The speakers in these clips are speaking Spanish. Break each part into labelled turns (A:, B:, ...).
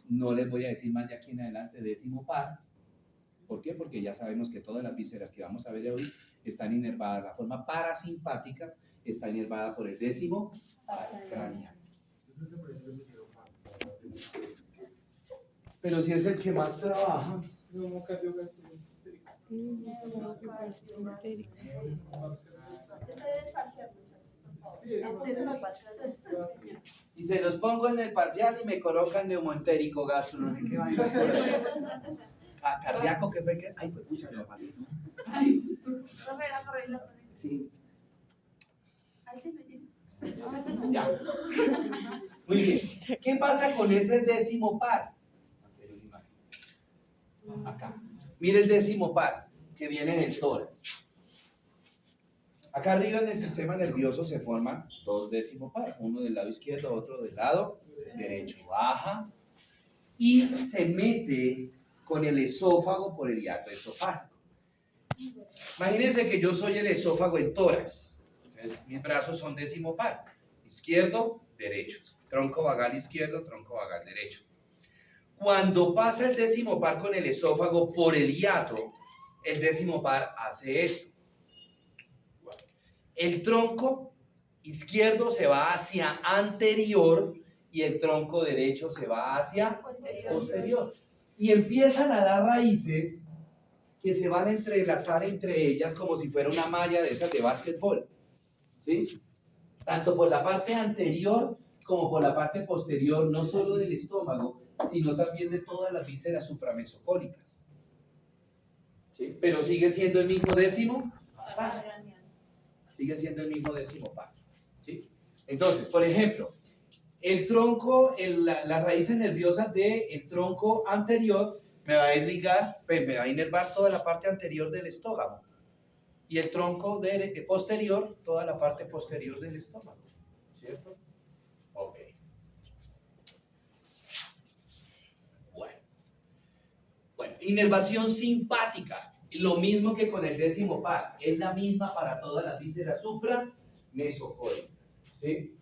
A: No les voy a decir más de aquí en adelante décimo par. ¿Por qué? Porque ya sabemos que todas las vísceras que vamos a ver hoy están inervadas. La forma parasimpática está inervada por el décimo par craneal. Pero si es el que más trabaja. Y se los pongo en el parcial y me colocan neumoentérico, gastro, no sé qué vaina. Cardíaco, que fue que. Ay, pues pucha, lo apagué, ¿no? Ay. Sí. Ya. Muy bien. ¿Qué pasa con ese décimo par? Acá. Mire el décimo par que viene del tórax. Acá arriba en el sistema nervioso se forman dos décimo par, uno del lado izquierdo, otro del lado derecho. Baja y se mete con el esófago por el hiato esofágico. Imagínense que yo soy el esófago en tórax. Entonces, mis brazos son décimo par, izquierdo, derecho. Tronco vagal izquierdo, tronco vagal derecho. Cuando pasa el décimo par con el esófago por el hiato, el décimo par hace esto. El tronco izquierdo se va hacia anterior y el tronco derecho se va hacia posterior. Y empiezan a dar raíces que se van a entrelazar entre ellas como si fuera una malla de esas de básquetbol. ¿Sí? Tanto por la parte anterior como por la parte posterior, no solo del estómago, sino también de todas las vísceras supramesocólicas. ¿Sí? Pero sigue siendo el mismo décimo par. Sigue siendo el mismo décimo par. ¿Sí? Entonces, por ejemplo, el tronco, las raíces nerviosas del tronco anterior me va a irrigar, pues me va a inervar toda la parte anterior del estómago. Y el tronco posterior, toda la parte posterior del estómago. ¿Cierto? Ok. Bueno, inervación simpática. Lo mismo que con el décimo par. Es la misma para todas las vísceras supramesocólicas. ¿Sí?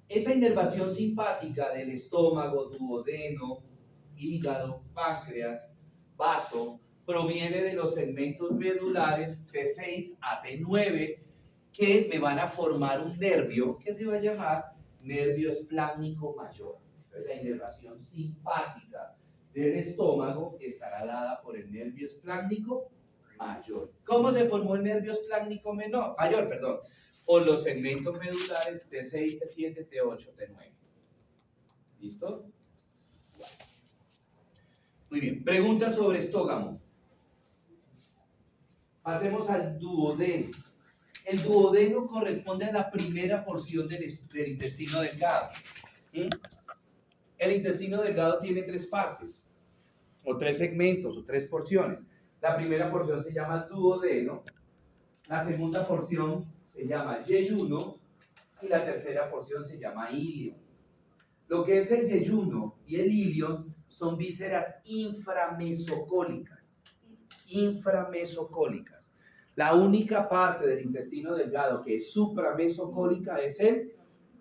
A: Esa inervación simpática del estómago, duodeno, hígado, páncreas, vaso, proviene de los segmentos medulares T6 a T9 que me van a formar un nervio que se va a llamar nervio esplácnico mayor. Entonces, la inervación simpática del estómago estará dada por el nervio esplácnico mayor. ¿Cómo se formó el nervio esplácnico mayor? Por los segmentos medulares T6, T7, T8, T9. ¿Listo? Muy bien. Pregunta sobre estómago. Pasemos al duodeno. El duodeno corresponde a la primera porción del intestino delgado. ¿Sí? El intestino delgado tiene tres partes, o tres segmentos, o tres porciones. La primera porción se llama duodeno, la segunda porción se llama yeyuno y la tercera porción se llama ilion. Lo que es el yeyuno y el ilion son vísceras inframesocólicas. Inframesocólicas. La única parte del intestino delgado que es supramesocólica es el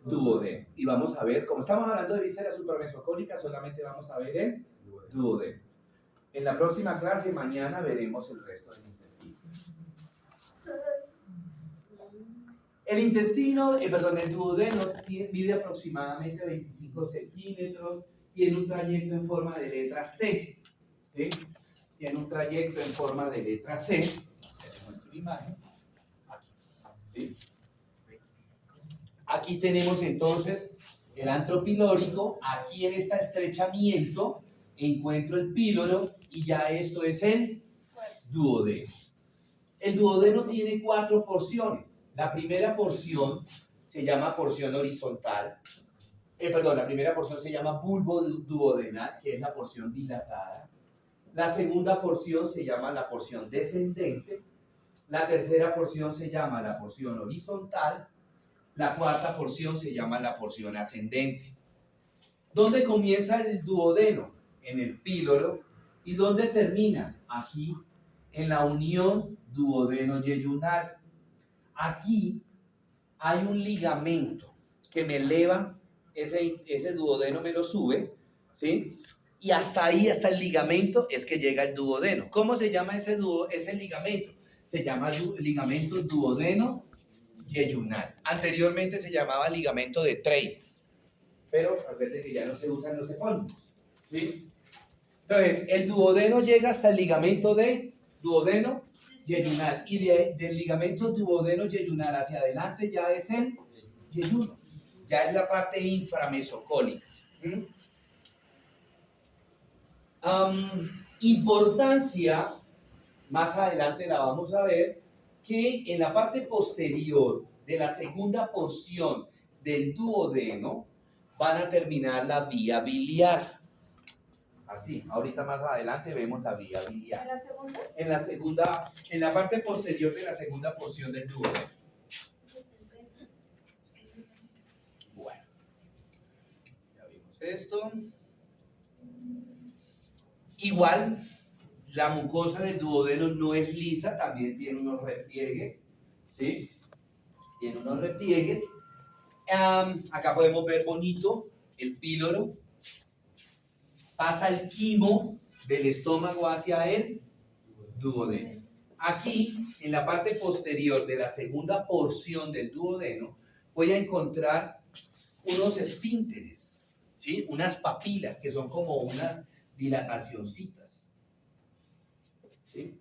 A: duodeno. Y vamos a ver, como estamos hablando de vísceras supramesocólicas, solamente vamos a ver el duodeno. En la próxima clase, mañana, veremos el resto del intestino. El duodeno mide aproximadamente 25 centímetros, tiene un trayecto en forma de letra C. ¿Sí? Tiene un trayecto en forma de letra C. Tenemos una imagen. Aquí. ¿Sí? Aquí tenemos entonces el antro pilórico. Aquí en este estrechamiento encuentro el píloro y ya esto es el duodeno. El duodeno tiene 4 porciones. La primera porción se llama porción horizontal. La primera porción se llama bulbo duodenal, que es la porción dilatada. La segunda porción se llama la porción descendente. La tercera porción se llama la porción horizontal. La cuarta porción se llama la porción ascendente. ¿Dónde comienza el duodeno? En el píloro. ¿Y dónde termina? Aquí, en la unión duodeno-yeyunal. Aquí hay un ligamento que me eleva, ese duodeno me lo sube, ¿sí? Y hasta ahí, hasta el ligamento, es que llega el duodeno. ¿Cómo se llama ese ligamento? Se llama ligamento duodeno yeyunal. Anteriormente se llamaba ligamento de Treitz, pero acuérdense que ya no se usan los epónimos, ¿sí? Entonces, el duodeno llega hasta el ligamento de duodeno yeyunal, y del ligamento duodeno yeyunal hacia adelante ya es el yeyuno, ya es la parte inframesocólica. Importancia, más adelante la vamos a ver, que en la parte posterior de la segunda porción del duodeno van a terminar la vía biliar. Así, ahorita más adelante vemos la vía biliar.
B: ¿En la segunda?
A: En la parte posterior de la segunda porción del duodeno. Bueno, ya vimos esto. Igual, la mucosa del duodeno no es lisa, también tiene unos repliegues, ¿sí? Tiene unos repliegues. Acá podemos ver bonito el píloro. Pasa el quimo del estómago hacia el duodeno. Aquí, en la parte posterior de la segunda porción del duodeno, voy a encontrar unos esfínteres, ¿sí? Unas papilas que son como unas dilatacioncitas, ¿sí?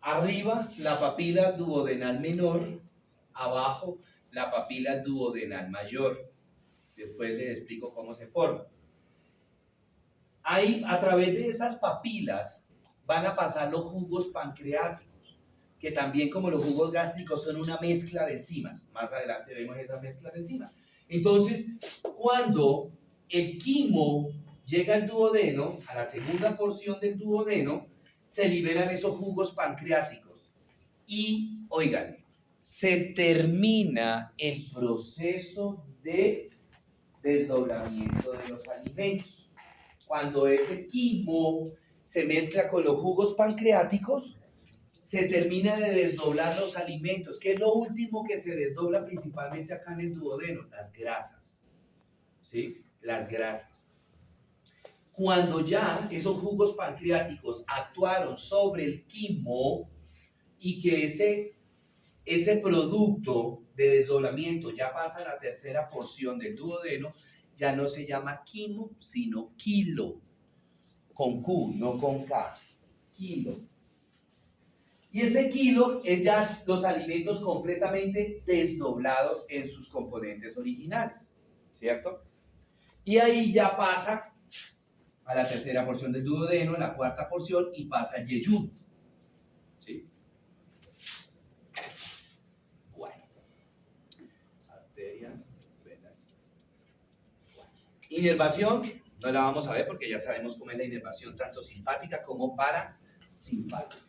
A: Arriba la papila duodenal menor, abajo la papila duodenal mayor. Después les explico cómo se forma. Ahí, a través de esas papilas, van a pasar los jugos pancreáticos, que también, como los jugos gástricos, son una mezcla de enzimas. Más adelante vemos esa mezcla de enzimas. Entonces, cuando el quimo llega al duodeno, a la segunda porción del duodeno, se liberan esos jugos pancreáticos. Y, oigan, se termina el proceso de desdoblamiento de los alimentos. Cuando ese quimo se mezcla con los jugos pancreáticos, se termina de desdoblar los alimentos. ¿Qué es lo último que se desdobla principalmente acá en el duodeno? Las grasas, ¿sí? Las grasas. Cuando ya esos jugos pancreáticos actuaron sobre el quimo y que ese producto de desdoblamiento ya pasa a la tercera porción del duodeno, ya no se llama quimo, sino kilo, con Q, no con K, kilo. Y ese kilo es ya los alimentos completamente desdoblados en sus componentes originales, ¿cierto? Y ahí ya pasa a la tercera porción del duodeno, la cuarta porción, y pasa al yeyuno, ¿sí? Bueno, arterias, venas. Bueno. Inervación, no la vamos a ver porque ya sabemos cómo es la inervación, tanto simpática como parasimpática.